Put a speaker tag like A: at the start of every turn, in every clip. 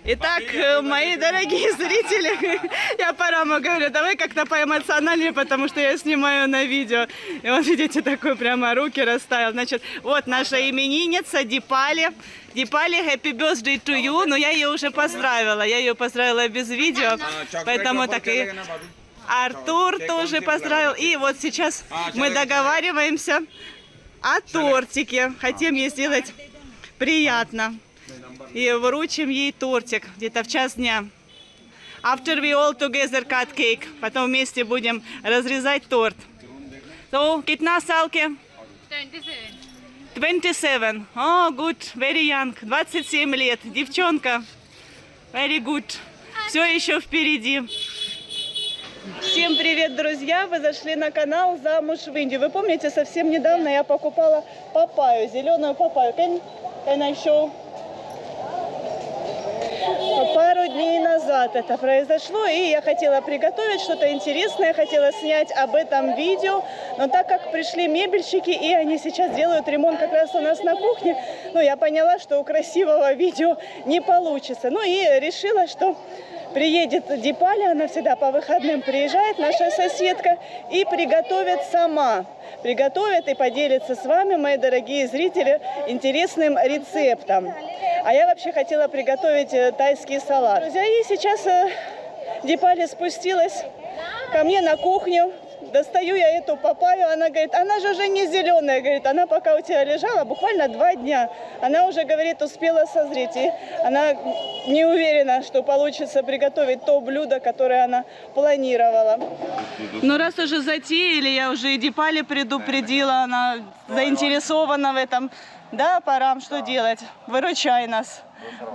A: Итак, мои дорогие зрители, я Параму говорю, давай как-то поэмоциональнее, потому что я снимаю на видео. И вот видите, такой прямо руки расставил. Значит, вот наша именинница Дипали. Дипали, happy birthday to you. Но я ее уже поздравила. Я ее поздравила без видео. Поэтому так и Артур тоже поздравил. И вот сейчас мы договариваемся о тортике. Хотим ей сделать приятно. И вручим ей тортик где-то в час дня. After we all together cut cake. Потом вместе будем разрезать торт. So, कितना साल के? 27. Oh, good. Very young. 27 лет. Девчонка. Very good. Все еще впереди. Всем привет, друзья! Вы зашли на канал «Замуж в Индию». Вы помните, совсем недавно я покупала папайю, зеленую папайю. Can I show? Пару дней назад это произошло, и я хотела приготовить что-то интересное, хотела снять об этом видео, но так как пришли мебельщики, и они сейчас делают ремонт как раз у нас на кухне, ну, я поняла, что у красивого видео не получится. Ну, и решила, что приедет Дипали, она всегда по выходным приезжает, наша соседка, и приготовит сама. Приготовит и поделится с вами, мои дорогие зрители, интересным рецептом. А я вообще хотела приготовить тайский салат. Друзья, и сейчас Дипали спустилась ко мне на кухню. Достаю я эту папайю, она говорит, она же уже не зеленая, говорит, она пока у тебя лежала, буквально 2 дня. Она уже, говорит, успела созреть, и она не уверена, что получится приготовить то блюдо, которое она планировала. Ну, раз уже затеяли, я уже и Дипали предупредила, она заинтересована в этом. Да, Парам, что делать? Выручай нас.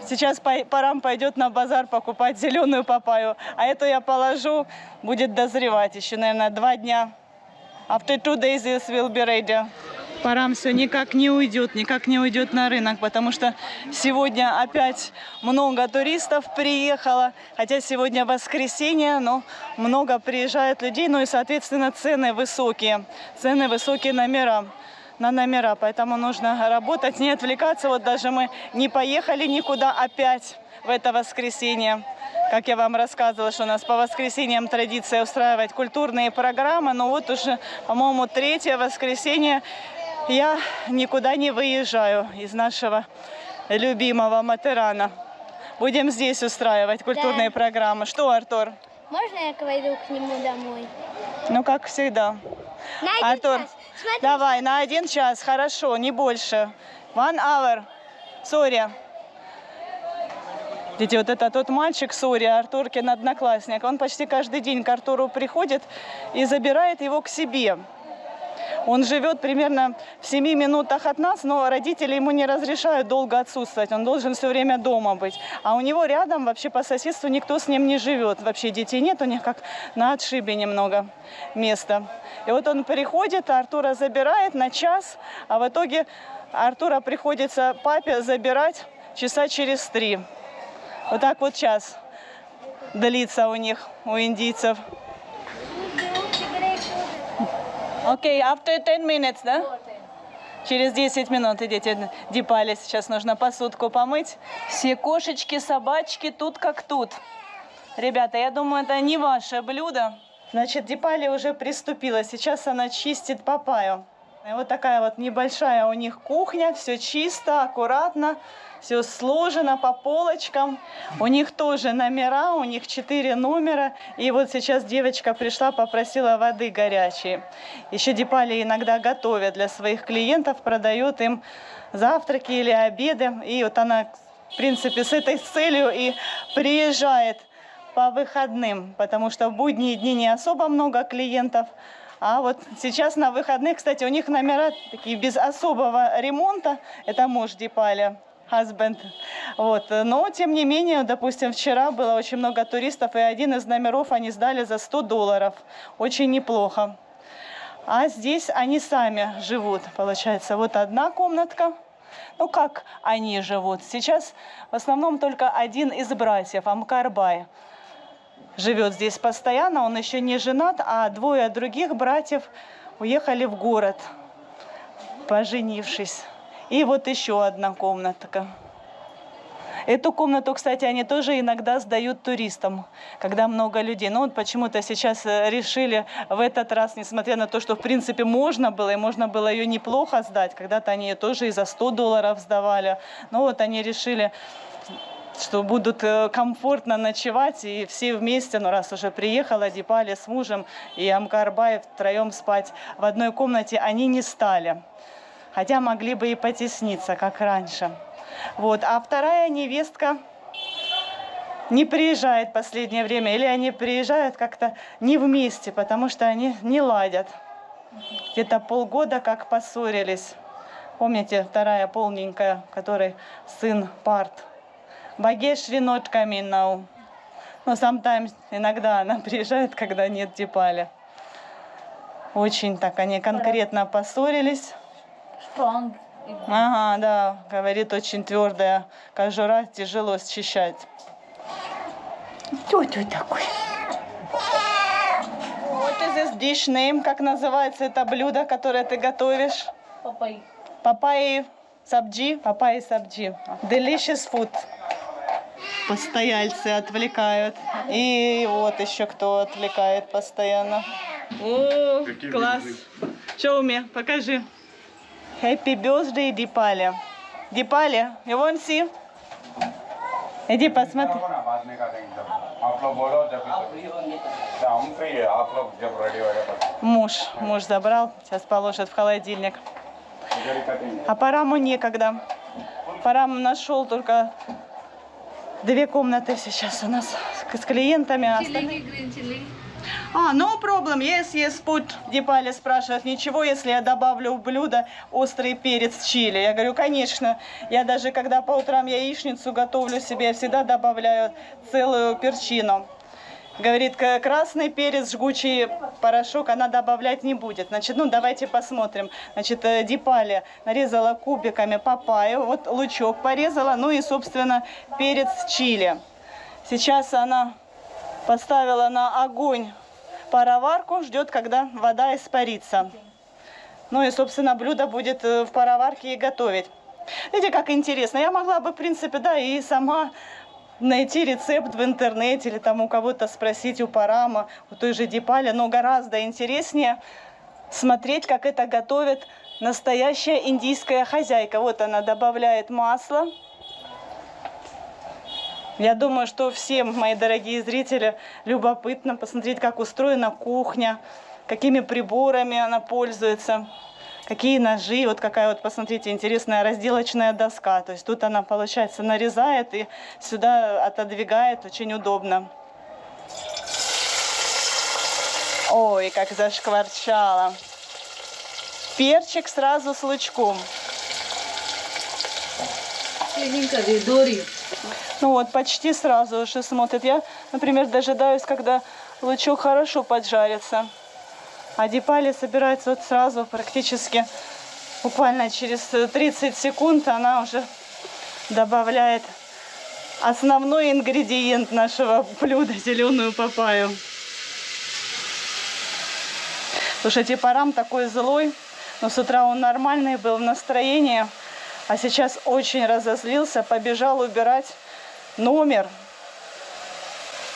A: Сейчас Парам пойдет на базар покупать зеленую папайю, а эту я положу, будет дозревать еще, наверное, 2 дня. After 2 days this will be ready. Парам все никак не уйдет на рынок, потому что сегодня опять много туристов приехало, хотя сегодня воскресенье, но много приезжает людей, ну и, соответственно, цены высокие на номера, поэтому нужно работать, не отвлекаться. Вот даже мы не поехали никуда опять в это воскресенье. Как я вам рассказывала, что у нас по воскресеньям традиция устраивать культурные программы, но вот уже, по-моему, 3-е воскресенье я никуда не выезжаю из нашего любимого Матерана. Будем здесь устраивать культурные программы. Что, Артур?
B: Можно я пойду к нему домой?
A: Ну, как всегда. Артур, давай, на 1 час, хорошо, не больше. 1 hour. Сори. Видите, вот это тот мальчик, Сори, Артуркин одноклассник, он почти каждый день к Артуру приходит и забирает его к себе. Он живет примерно в 7 минутах от нас, но родители ему не разрешают долго отсутствовать. Он должен все время дома быть. А у него рядом, вообще по соседству, никто с ним не живет. Вообще детей нет, у них как на отшибе немного места. И вот он приходит, Артура забирает на час, а в итоге Артура приходится папе забирать часа через 3. Вот так вот час длится у них, у индийцев. Окей, after 10 minutes, да? Через 10 минут идите, Дипали, сейчас нужно посудку помыть. Все кошечки, собачки тут как тут. Ребята, я думаю, это не ваше блюдо. Значит, Дипали уже приступила. Сейчас она чистит папайю. И вот такая вот небольшая у них кухня. Все чисто, аккуратно. Все сложено по полочкам. У них тоже номера, у них 4 номера. И вот сейчас девочка пришла, попросила воды горячей. Еще Дипали иногда готовят для своих клиентов, продает им завтраки или обеды. И вот она, в принципе, с этой целью и приезжает по выходным, потому что в будние дни не особо много клиентов. А вот сейчас на выходных, кстати, у них номера такие без особого ремонта. Это муж Дипали. Husband. Вот. Но, тем не менее, допустим, вчера было очень много туристов, и один из номеров они сдали за $100. Очень неплохо. А здесь они сами живут, получается. Вот одна комнатка. Ну, как они живут? Сейчас в основном только один из братьев, Амкарбай, живет здесь постоянно. Он еще не женат, а 2 других братьев уехали в город, поженившись. И вот еще одна комнатка. Эту комнату, кстати, они тоже иногда сдают туристам, когда много людей. Но вот почему-то сейчас решили в этот раз, несмотря на то, что в принципе можно было, и можно было ее неплохо сдать, когда-то они ее тоже и за $100 сдавали, но вот они решили, что будут комфортно ночевать, и все вместе, ну раз уже приехала Дипали с мужем и Амкарбай втроем спать в одной комнате, они не стали. Хотя могли бы и потесниться, как раньше. Вот. А вторая невестка не приезжает в последнее время, или они приезжают как-то не вместе, потому что они не ладят. Где-то полгода как поссорились. Помните, вторая полненькая, которой сын Парт. Багешри not coming now. Но sometimes, иногда она приезжает, когда нет Дипали. Очень так они конкретно поссорились.
B: Strong.
A: Ага, да, говорит, очень твердая кожура, тяжело счищать. Кто ты такой? What is this dish name? Как называется это блюдо, которое ты готовишь?
B: Папай.
A: Папайи сабджи. Папайи сабджи. Delicious food. Постояльцы отвлекают. И вот еще кто отвлекает постоянно. О, класс. Show me, покажи. Happy birthday, Дипали. Дипали, you want see? Иди посмотри. Муж забрал, сейчас положит в холодильник. А Параму некогда. Парам нашел только 2 комнаты сейчас у нас с клиентами. No problem. Yes, put. Дипали спрашивает, ничего, если я добавлю в блюдо острый перец чили? Я говорю, конечно. Я даже, когда по утрам яичницу готовлю себе, я всегда добавляю целую перчину. Говорит, красный перец, жгучий порошок она добавлять не будет. Значит, ну давайте посмотрим. Значит, Дипали нарезала кубиками папайю, вот лучок порезала, ну и, собственно, перец чили. Сейчас она поставила на огонь пароварку, ждет, когда вода испарится. Ну и, собственно, блюдо будет в пароварке и готовить. Видите, как интересно. Я могла бы, в принципе, да, и сама найти рецепт в интернете или там у кого-то спросить, у Парама, у той же Дипали, но гораздо интереснее смотреть, как это готовит настоящая индийская хозяйка. Вот она добавляет масло. Я думаю, что всем, мои дорогие зрители, любопытно посмотреть, как устроена кухня, какими приборами она пользуется, какие ножи. Вот какая вот, посмотрите, интересная разделочная доска. То есть тут она, получается, нарезает и сюда отодвигает, очень удобно. Ой, как зашкварчало. Перчик сразу с лучком. Ну вот, почти сразу уже смотрит. Я, например, дожидаюсь, когда лучок хорошо поджарится. А Дипали собирается вот сразу, практически, буквально через 30 секунд она уже добавляет основной ингредиент нашего блюда, зеленую папайю. Слушайте, Парам такой злой, но с утра он нормальный был, в настроении, а сейчас очень разозлился, побежал убирать номер.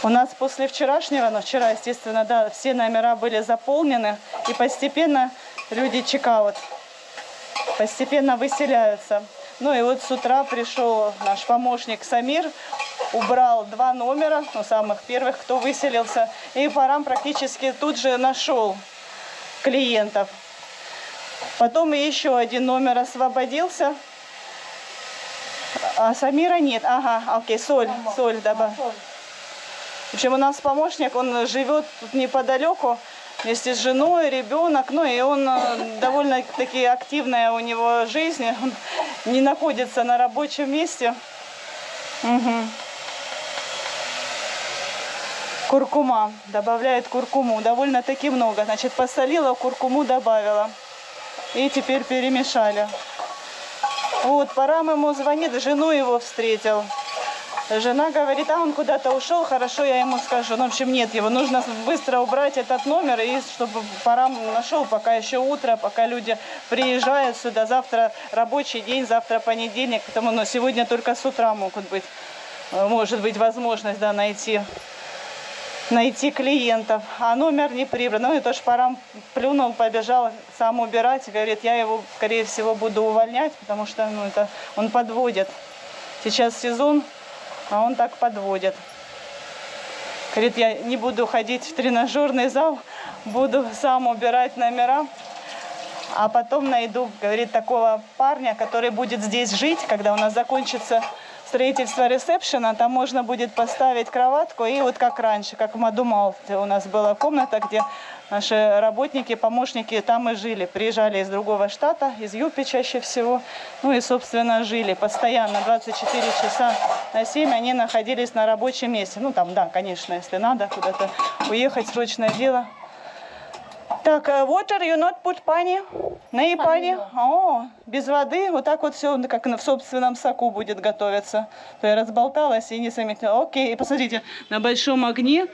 A: У нас после вчерашнего, но вчера, естественно, да, все номера были заполнены, и постепенно люди чекаут, постепенно выселяются. Ну и вот с утра пришел наш помощник Самир, убрал 2 номера, ну, самых первых, кто выселился, и Парам практически тут же нашел клиентов. Потом еще 1 номер освободился, а Самира нет. Ага, окей, соль добавь. В общем, у нас помощник, он живет тут неподалеку вместе с женой, ребенок, ну и он довольно-таки активная у него жизнь, он не находится на рабочем месте. Угу. Куркума, добавляет куркуму, довольно-таки много. Значит, посолила, куркуму добавила. И теперь перемешали. Вот, Парам ему звонит, жену его встретил. Жена говорит, а он куда-то ушел, хорошо, я ему скажу. Ну, в общем, нет его, нужно быстро убрать этот номер, и чтобы пора нашел, пока еще утро, пока люди приезжают сюда. Завтра рабочий день, завтра понедельник, потому но сегодня только с утра может быть возможность, да, найти клиентов, а номер не прибран. Ну и тоже пора плюнул, побежал сам убирать, говорит, я его, скорее всего, буду увольнять, потому что он подводит. Сейчас сезон, а он так подводит. Говорит, я не буду ходить в тренажерный зал, буду сам убирать номера, а потом найду, говорит, такого парня, который будет здесь жить, когда у нас закончится строительство ресепшена, там можно будет поставить кроватку, и вот как раньше, как в Мадумалте у нас была комната, где наши работники, помощники там и жили. Приезжали из другого штата, из Юпи чаще всего, ну и, собственно, жили постоянно, 24 часа на 7 они находились на рабочем месте. Ну там, да, конечно, если надо куда-то уехать, срочное дело. Так, water you not put пани? На пани? О, без воды, вот так вот все, как в собственном соку будет готовиться. То я разболталась и не заметила. Окей, и посмотрите, на большом огне.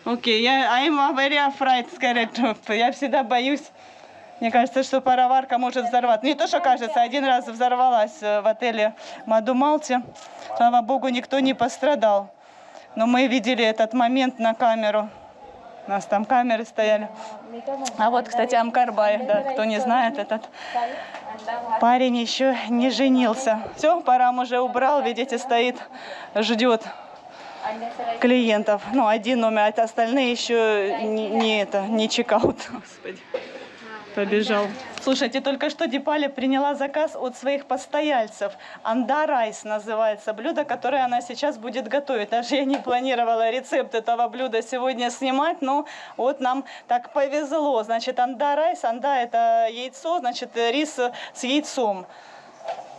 A: Окей, I'm very afraid, скорее, я всегда боюсь. Мне кажется, что пароварка может взорваться. Не то, что кажется, один раз взорвалась в отеле Мадумалте. Слава богу, никто не пострадал. Но мы видели этот момент на камеру. У нас там камеры стояли. А вот, кстати, Амкарбаев, да, кто не знает, этот парень еще не женился. Все, парам уже убрал, видите, стоит, ждет клиентов. Ну, один номер, а остальные еще не чекаут. Господи, побежал. Слушайте, только что Дипали приняла заказ от своих постояльцев. Анда райс называется блюдо, которое она сейчас будет готовить. Даже я не планировала рецепт этого блюда сегодня снимать, но вот нам так повезло. Значит, анда райс, анда это яйцо, значит, рис с яйцом.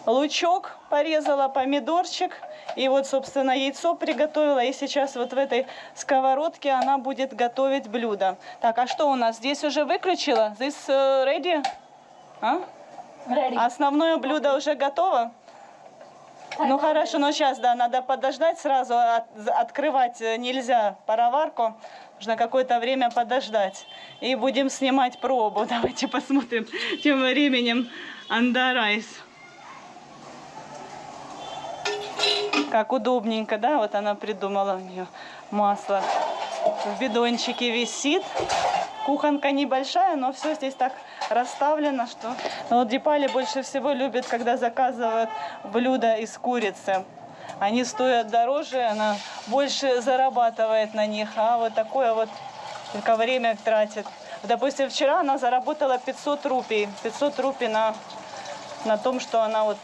A: Лучок порезала, помидорчик. И вот, собственно, яйцо приготовила. И сейчас вот в этой сковородке она будет готовить блюдо. Так, а что у нас? Здесь уже выключила? This ready? А?
B: Ready.
A: Основное блюдо уже готово? Ну хорошо, но сейчас, да, надо подождать сразу. Открывать нельзя пароварку. Нужно какое-то время подождать. И будем снимать пробу. Давайте посмотрим. Тем временем анда райс. Как удобненько, да? Вот она придумала, у нее масло в бидончике висит. Кухонка небольшая, но все здесь так расставлено, что... Но вот Дипали больше всего любит, когда заказывают блюда из курицы. Они стоят дороже, она больше зарабатывает на них, а вот такое вот только время тратит. Допустим, вчера она заработала 500 рупий. 500 рупий на том, что она вот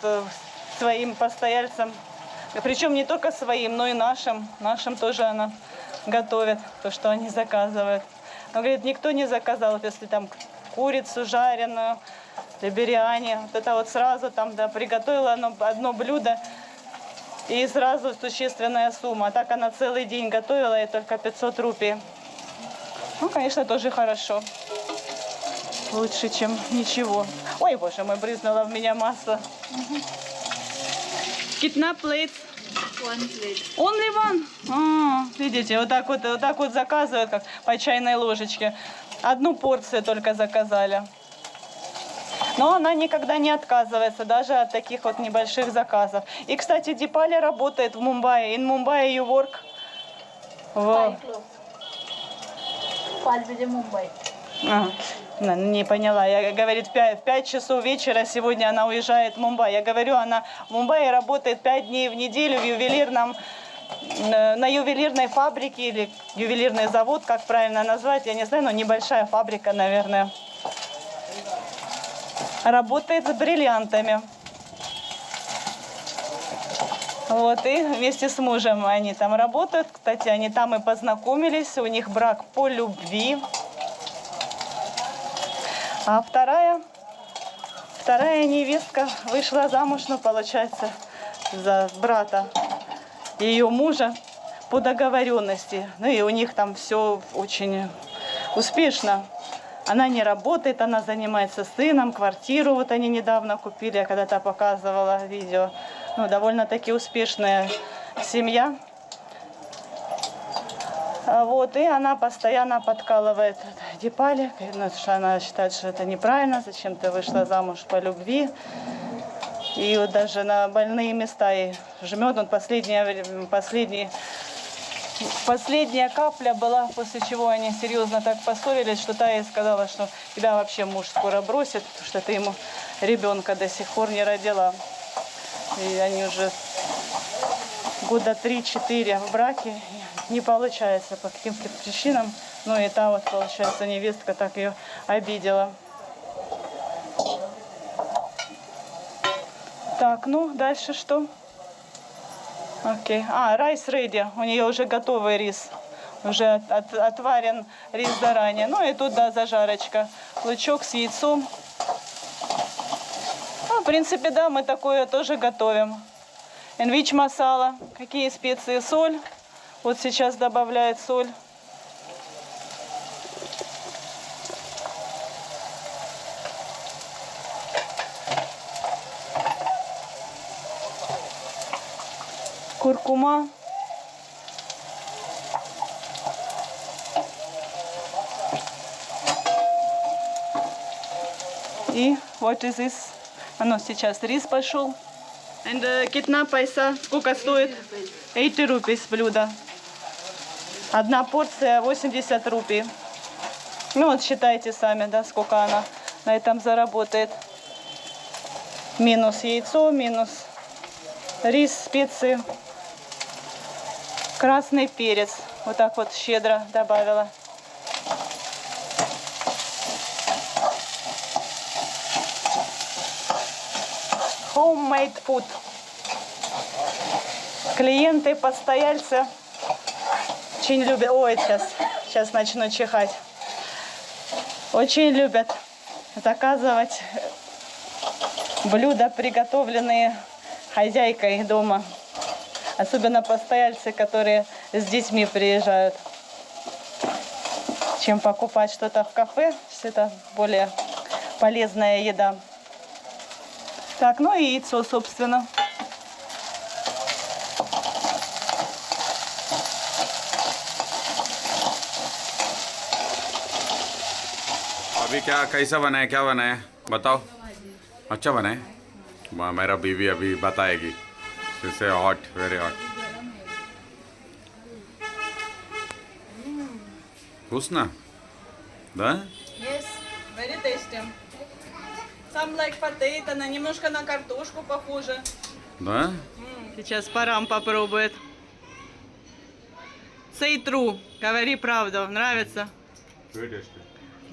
A: своим постояльцам, причем не только своим, но и нашим тоже она готовит то, что они заказывают. Но, говорит, никто не заказал, если там курицу жареную, бириани. Вот это вот сразу там, да, приготовила одно блюдо, и сразу существенная сумма. А так она целый день готовила, и только 500 рупий. Ну, конечно, тоже хорошо. Лучше, чем ничего. Ой, боже мой, брызнуло в меня масло. Kitna plates?
B: One plate.
A: Only one? Видите, вот так вот заказывают, как по чайной ложечке. Одну порцию только заказали. Но она никогда не отказывается, даже от таких вот небольших заказов. И, кстати, Дипали работает в Мумбаи. In Mumbai you work?
B: 5 баजे Мумбай.
A: Не поняла. Я говорит, в 5 часов вечера сегодня она уезжает в Мумбай. Я говорю, она в Мумбаи работает 5 дней в неделю на ювелирной фабрике или ювелирный завод, как правильно назвать, я не знаю, но небольшая фабрика, наверное. Работает с бриллиантами. Вот, и вместе с мужем они там работают. Кстати, они там и познакомились, у них брак по любви. А вторая невестка вышла замуж, ну, получается, за брата ее мужа по договоренности. Ну, и у них там все очень успешно. Она не работает, она занимается сыном, квартиру вот они недавно купили, я когда-то показывала видео. Ну, довольно-таки успешная семья. Вот, и она постоянно подкалывает Дипали, потому что она считает, что это неправильно, зачем ты вышла замуж по любви. И вот даже на больные места и жмет. Он последняя капля была, после чего они серьезно так поссорились, что та ей сказала, что тебя вообще муж скоро бросит, потому что ты ему ребенка до сих пор не родила. И они уже года 3-4 в браке, не получается по каким-то причинам. Ну и та вот, получается, невестка так ее обидела. Так, ну дальше что? Окей. Райс ready. У нее уже готовый рис. Уже отварен рис заранее. Ну и тут, да, зажарочка. Лучок с яйцом. Ну, в принципе, да, мы такое тоже готовим. Энвич масала. Какие специи? Соль. Вот сейчас добавляет соль. Куркума. И what is this? Сейчас рис пошел. And китна пайса. Сколько стоит? 80 rupees блюдо. Одна порция 80 рупий. Ну вот считайте сами, да, сколько она на этом заработает. Минус яйцо, минус рис, специи. Красный перец. Вот так вот щедро добавила. Homemade food. Клиенты, постояльцы очень любят. Ой, сейчас начну чихать. Очень любят заказывать блюда, приготовленные хозяйкой дома. Особенно постояльцы, которые с детьми приезжают. Чем покупать что-то в кафе, это более полезная еда. Так, ну и яйцо, собственно.
C: अभी कैसा बना है, क्या बना है बताओ। अच्छा बना है। मेरा बीवी अभी बताएगी। It's hot, very hot. Вкусно? Да?
A: Yes, very tasty. Some like potato, немножко на картошку похоже.
C: Да?
A: Сейчас Парам попробует. Say true, говори правду. Нравится?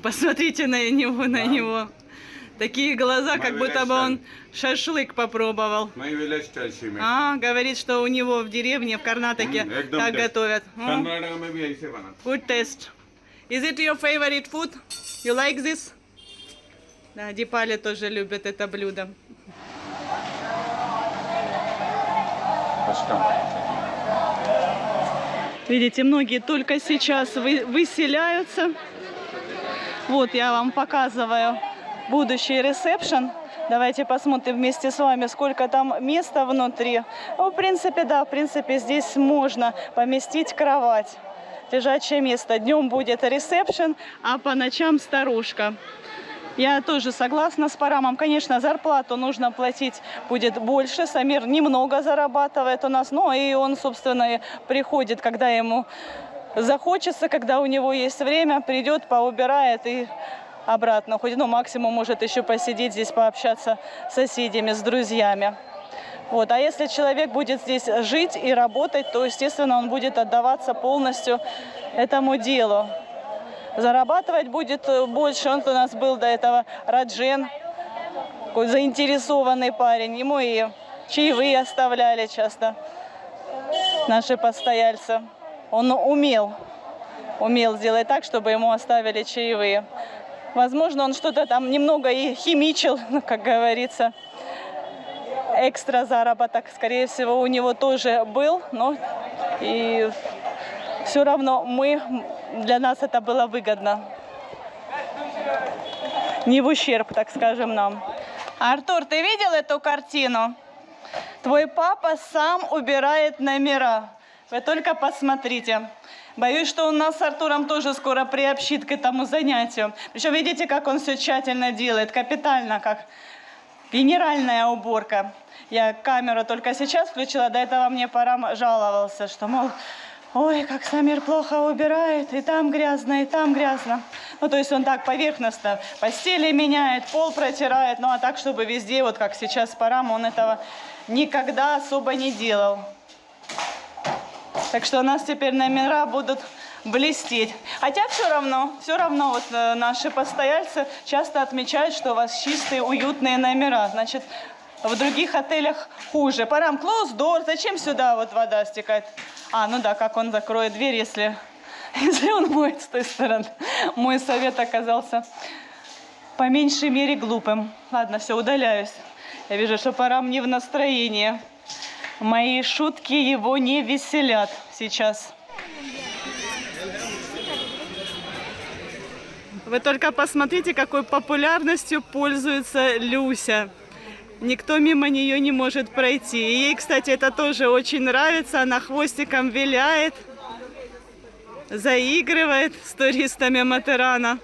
A: Посмотрите на него. Такие глаза, как будто бы он шашлык попробовал. Говорит, что у него в деревне, в Карнатаке, так готовят. Good taste. Is it your favorite food? You like this? Да, Дипали тоже любит это блюдо. Видите, многие только сейчас выселяются. Вот я вам показываю будущий ресепшн. Давайте посмотрим вместе с вами, сколько там места внутри. Ну, в принципе, да, в принципе, здесь можно поместить кровать. Лежачее место. Днем будет ресепшн, а по ночам старушка. Я тоже согласна с Парамом. Конечно, зарплату нужно платить будет больше. Самир немного зарабатывает у нас. Ну, и он, собственно, и приходит, когда ему захочется, когда у него есть время, придет, поубирает и обратно. Хоть, максимум может еще посидеть здесь, пообщаться с соседями, с друзьями. Вот. А если человек будет здесь жить и работать, то, естественно, он будет отдаваться полностью этому делу. Зарабатывать будет больше. Он у нас был до этого Раджен, такой заинтересованный парень. Ему и чаевые оставляли часто наши постояльцы. Он умел сделать так, чтобы ему оставили чаевые. Возможно, он что-то там немного и химичил, как говорится. Экстра заработок, скорее всего, у него тоже был, но и все равно для нас это было выгодно. Не в ущерб, так скажем, нам. Артур, ты видел эту картину? Твой папа сам убирает номера. Вы только посмотрите. Боюсь, что он нас с Артуром тоже скоро приобщит к этому занятию. Причем видите, как он все тщательно делает, капитально, как генеральная уборка. Я камеру только сейчас включила, до этого мне пора жаловался, что, мол, ой, как Самир плохо убирает, и там грязно, и там грязно. Ну, то есть он так поверхностно постели меняет, пол протирает, ну, а так, чтобы везде, вот как сейчас Парам, он этого никогда особо не делал. Так что у нас теперь номера будут блестеть. Хотя все равно вот наши постояльцы часто отмечают, что у вас чистые, уютные номера. Значит, в других отелях хуже. Парам, close door, зачем сюда вот вода стекает? А, ну да, как он закроет дверь, если он моет с той стороны. Мой совет оказался по меньшей мере глупым. Ладно, все, удаляюсь. Я вижу, что Парам не в настроении. Мои шутки его не веселят сейчас. Вы только посмотрите, какой популярностью пользуется Люся. Никто мимо нее не может пройти. И ей, кстати, это тоже очень нравится. Она хвостиком виляет, заигрывает с туристами Матерана.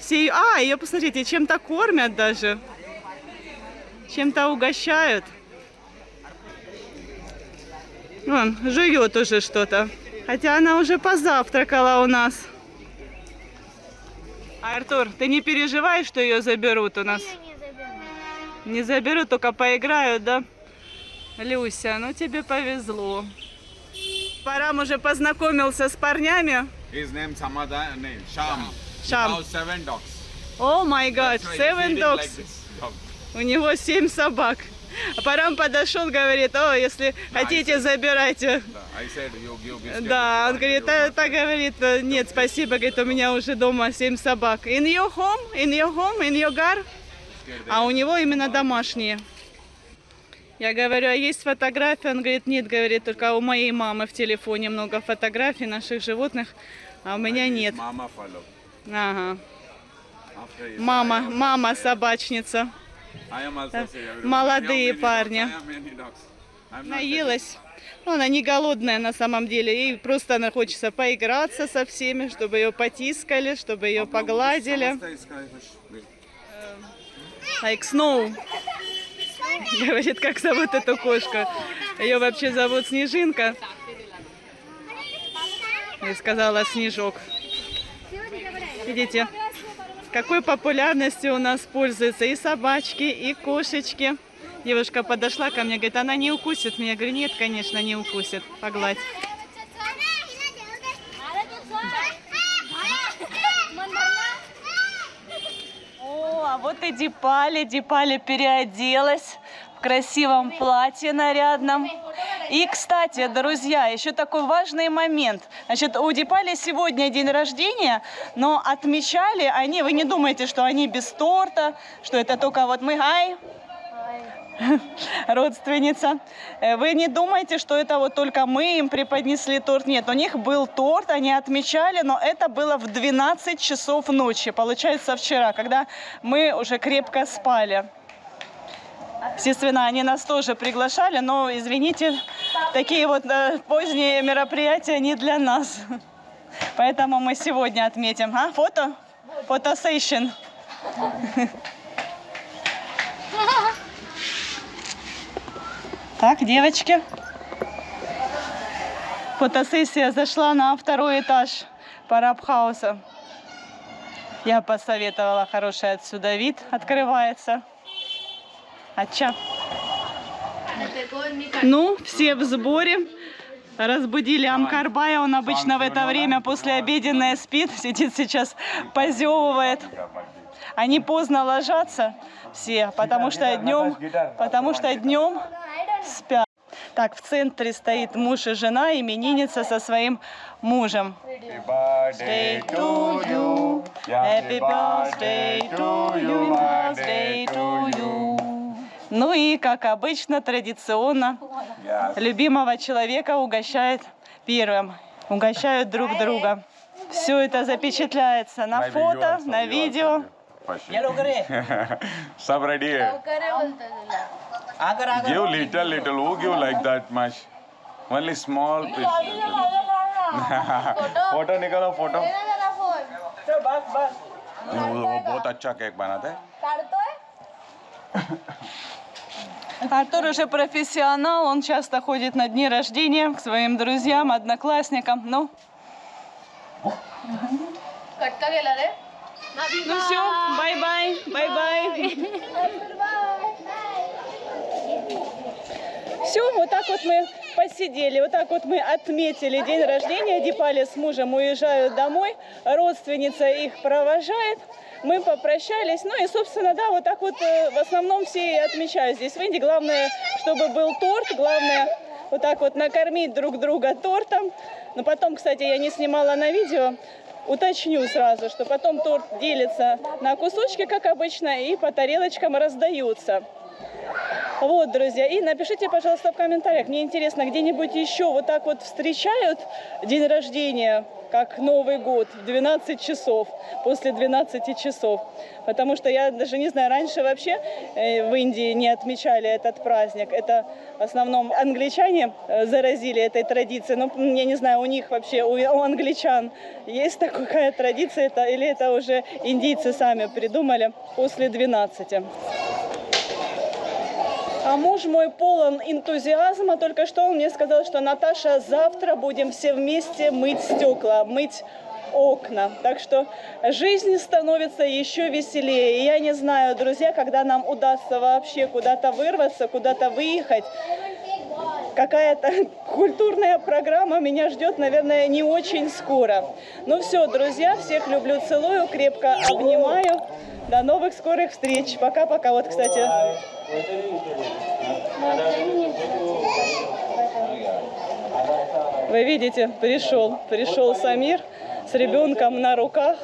A: Ее, посмотрите, чем-то кормят даже. Чем-то угощают. Вон, жует уже что-то. Хотя она уже позавтракала у нас. Артур, ты не переживаешь, что ее заберут у нас? Не заберут, только поиграют, да? Люся, ну тебе повезло. Парам уже познакомился с парнями.
C: His name Sham.
A: Sham.
C: He has 7 dogs.
A: О май гад,
C: That's why
A: 7
C: he did
A: dogs.
C: like this dog.
A: У него 7 собак. А Парам подошел, говорит, о, если хотите, забирайте.
C: I said, you give biscuit.
A: Да, он говорит, так говорит, нет, спасибо, говорит, у меня уже дома 7 собак. In your home, in your gar? А у него именно домашние. Я говорю, а есть фотографии? Он говорит, нет, говорит, только у моей мамы в телефоне много фотографий наших животных, а у меня нет.
C: Mama follow.
A: Ага.
C: After his
A: Мама собачница.
C: I am also saying,
A: Молодые
C: I have many
A: парни.
C: dogs, I have many dogs. I'm not
A: Наелась. Ну, она не голодная на самом деле. Ей просто она хочется поиграться со всеми, чтобы ее потискали, чтобы ее погладили. Like Snow. Говорит, как зовут эту кошку. Ее вообще зовут Снежинка. И сказала Снежок. Видите, какой популярностью у нас пользуются и собачки, и кошечки. Девушка подошла ко мне, говорит, она не укусит меня. Я говорю, нет, конечно, не укусит. Погладь. О, а вот и Дипали. Дипали переоделась в красивом платье нарядном. И, кстати, друзья, еще такой важный момент. Значит, у Дипали сегодня день рождения, но отмечали они, вы не думайте, что они без торта, что это только вот мы, родственница. Вы не думайте, что это вот только мы им преподнесли торт. Нет, у них был торт, они отмечали, но это было в 12 часов ночи, получается вчера, когда мы уже крепко спали. Естественно, они нас тоже приглашали, но, извините, такие вот поздние мероприятия не для нас. Поэтому мы сегодня отметим. Фото? Фотосейшн. Так, девочки. Фотосессия зашла на 2-й этаж Парабхауса. Я посоветовала, хороший отсюда вид открывается. Ача. Ну, все в сборе. Разбудили Амкарбая. Он обычно в это время послеобеденное спит. Сидит сейчас, позевывает. Они поздно ложатся все, потому что днем спят. Так, в центре стоит муж и жена, именинница со своим мужем. Happy birthday to you. Happy birthday to you. Happy birthday to you. Ну и, как обычно, традиционно, любимого человека угощают первым. Угощают друг друга. Все это запечатляется на фото, на видео.
C: सब रेडी है Give little. Who give like that much? Only small piece. Photo निकालो फोटो. वो बहुत अच्छा केक बनाते हैं.
A: Артур уже профессионал, он часто ходит на дни рождения к своим друзьям, одноклассникам. Ну, ну все, бай-бай, бай-бай. Все, вот так вот мы посидели, вот так вот мы отметили день рождения. Дипали с мужем уезжают домой, родственница их провожает. Мы попрощались, ну и, собственно, да, вот так вот в основном все и отмечают здесь в Индии. Главное, чтобы был торт, главное вот так вот накормить друг друга тортом. Но потом, кстати, я не снимала на видео, уточню сразу, что потом торт делится на кусочки, как обычно, и по тарелочкам раздаются. Вот, друзья, и напишите, пожалуйста, в комментариях, мне интересно, где-нибудь еще вот так вот встречают день рождения, как Новый год, в 12 часов, после 12 часов. Потому что я даже не знаю, раньше вообще в Индии не отмечали этот праздник. Это в основном англичане заразили этой традицией. Ну, я не знаю, у них вообще, у англичан есть такая традиция, или это уже индийцы сами придумали после 12. А муж мой полон энтузиазма. Только что он мне сказал, что Наташа, завтра будем все вместе мыть стекла, мыть окна. Так что жизнь становится еще веселее. И я не знаю, друзья, когда нам удастся вообще куда-то вырваться, куда-то выехать. Какая-то культурная программа меня ждет, наверное, не очень скоро. Ну все, друзья, всех люблю, целую, крепко обнимаю. До новых скорых встреч. Пока-пока. Вот, кстати. Вы видите, пришел Самир с ребенком на руках.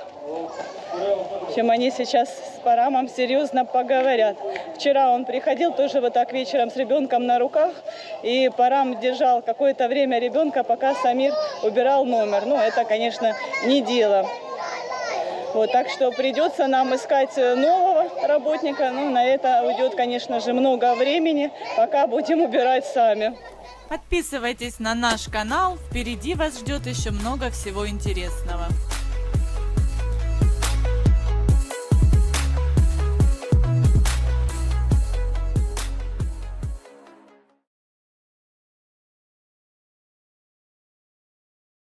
A: В общем, они сейчас с Парамом серьезно поговорят. Вчера он приходил тоже вот так вечером с ребенком на руках, и Парам держал какое-то время ребенка, пока Самир убирал номер. Ну, это, конечно, не дело. Вот, так что придется нам искать нового работника. Ну, на это уйдет, конечно же, много времени, пока будем убирать сами.
D: Подписывайтесь на наш канал, впереди вас ждет еще много всего интересного.